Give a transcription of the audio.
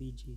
BG،